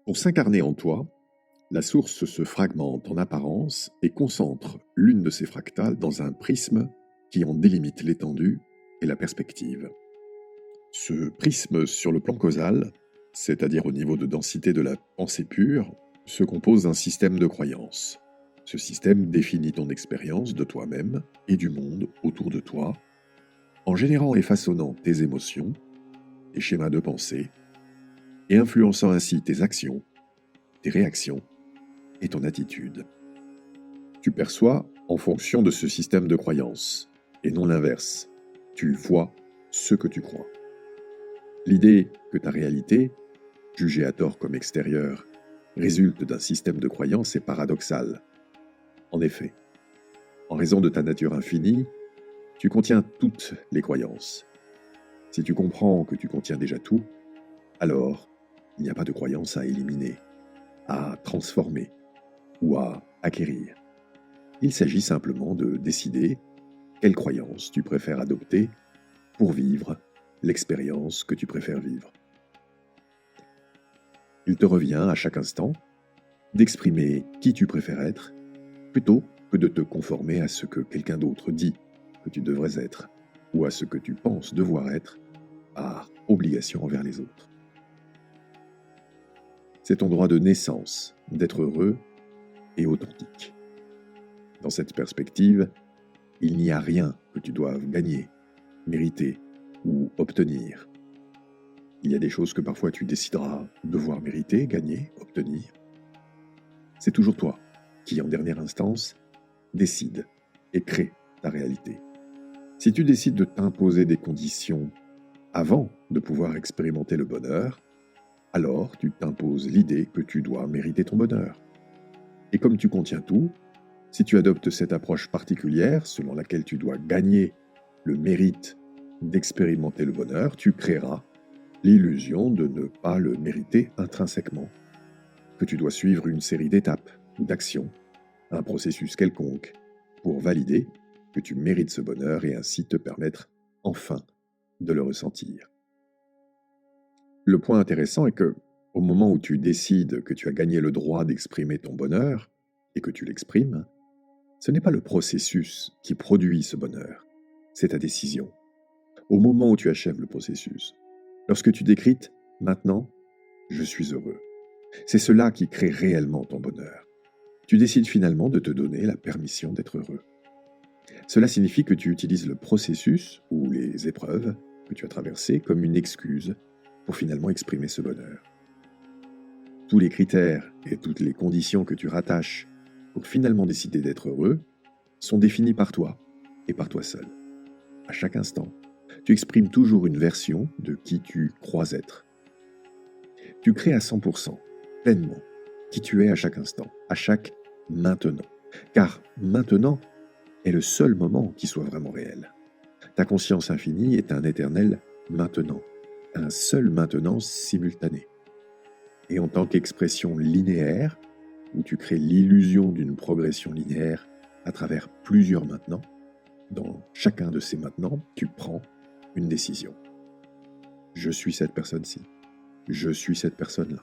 Pour s'incarner en toi, la source se fragmente en apparence et concentre l'une de ses fractales dans un prisme qui en délimite l'étendue et la perspective. Ce prisme sur le plan causal, c'est-à-dire au niveau de densité de la pensée pure, se compose d'un système de croyances. Ce système définit ton expérience de toi-même et du monde autour de toi, en générant et façonnant tes émotions, tes schémas de pensée, et influençant ainsi tes actions, tes réactions et ton attitude. Tu perçois en fonction de ce système de croyances, et non l'inverse. Tu vois ce que tu crois. L'idée que ta réalité, jugée à tort comme extérieure, résulte d'un système de croyances est paradoxale. En effet, en raison de ta nature infinie, tu contiens toutes les croyances. Si tu comprends que tu contiens déjà tout, alors il n'y a pas de croyances à éliminer, à transformer ou à acquérir. Il s'agit simplement de décider quelle croyance tu préfères adopter pour vivre l'expérience que tu préfères vivre. Il te revient à chaque instant d'exprimer qui tu préfères être plutôt que de te conformer à ce que quelqu'un d'autre dit que tu devrais être ou à ce que tu penses devoir être par obligation envers les autres. C'est ton droit de naissance d'être heureux et authentique. Dans cette perspective, il n'y a rien que tu doives gagner, mériter ou obtenir. Il y a des choses que parfois tu décideras devoir mériter, gagner, obtenir. C'est toujours toi qui, en dernière instance, décide et crée ta réalité. Si tu décides de t'imposer des conditions avant de pouvoir expérimenter le bonheur, alors tu t'imposes l'idée que tu dois mériter ton bonheur. Et comme tu contiens tout, si tu adoptes cette approche particulière selon laquelle tu dois gagner le mérite d'expérimenter le bonheur, tu créeras l'illusion de ne pas le mériter intrinsèquement, que tu dois suivre une série d'étapes ou d'actions, un processus quelconque, pour valider que tu mérites ce bonheur et ainsi te permettre enfin de le ressentir. Le point intéressant est que, au moment où tu décides que tu as gagné le droit d'exprimer ton bonheur et que tu l'exprimes, ce n'est pas le processus qui produit ce bonheur, c'est ta décision. Au moment où tu achèves le processus, lorsque tu décryptes « maintenant, je suis heureux », c'est cela qui crée réellement ton bonheur. Tu décides finalement de te donner la permission d'être heureux. Cela signifie que tu utilises le processus ou les épreuves que tu as traversées comme une excuse pour finalement exprimer ce bonheur. Tous les critères et toutes les conditions que tu rattaches pour finalement décider d'être heureux sont définis par toi et par toi seul. À chaque instant, tu exprimes toujours une version de qui tu crois être. Tu crées à 100%, pleinement, qui tu es à chaque instant, à chaque maintenant. Car maintenant est le seul moment qui soit vraiment réel. Ta conscience infinie est un éternel maintenant, un seul maintenant simultané. Et en tant qu'expression linéaire, où tu crées l'illusion d'une progression linéaire à travers plusieurs maintenant, dans chacun de ces maintenant, tu prends une décision. Je suis cette personne-ci. Je suis cette personne-là.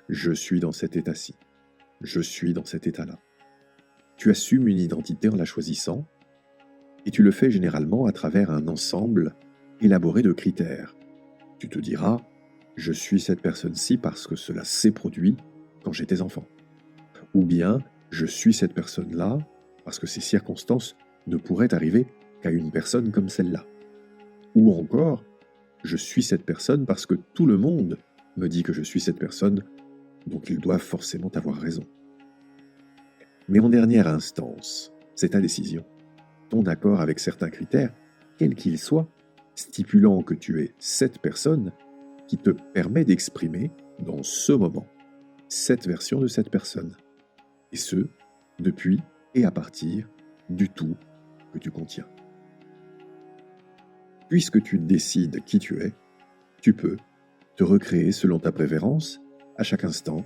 Je suis dans cet état-ci. Je suis dans cet état-là. Tu assumes une identité en la choisissant, et tu le fais généralement à travers un ensemble élaboré de critères. Tu te diras « Je suis cette personne-ci parce que cela s'est produit quand j'étais enfant ». Ou bien « Je suis cette personne-là parce que ces circonstances ne pourraient arriver qu'à une personne comme celle-là ». Ou encore « Je suis cette personne parce que tout le monde me dit que je suis cette personne, donc ils doivent forcément avoir raison ». Mais en dernière instance, c'est ta décision, ton accord avec certains critères, quels qu'ils soient, stipulant que tu es cette personne qui te permet d'exprimer, dans ce moment, cette version de cette personne. Et ce, depuis et à partir du tout que tu contiens. Puisque tu décides qui tu es, tu peux te recréer selon ta préférence, à chaque instant,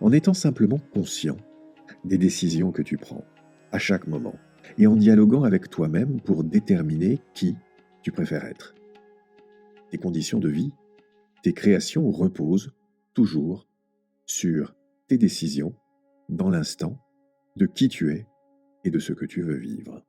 en étant simplement conscient des décisions que tu prends, à chaque moment, et en dialoguant avec toi-même pour déterminer qui tu préfères être. Tes conditions de vie, tes créations reposent toujours sur tes décisions, dans l'instant, de qui tu es et de ce que tu veux vivre.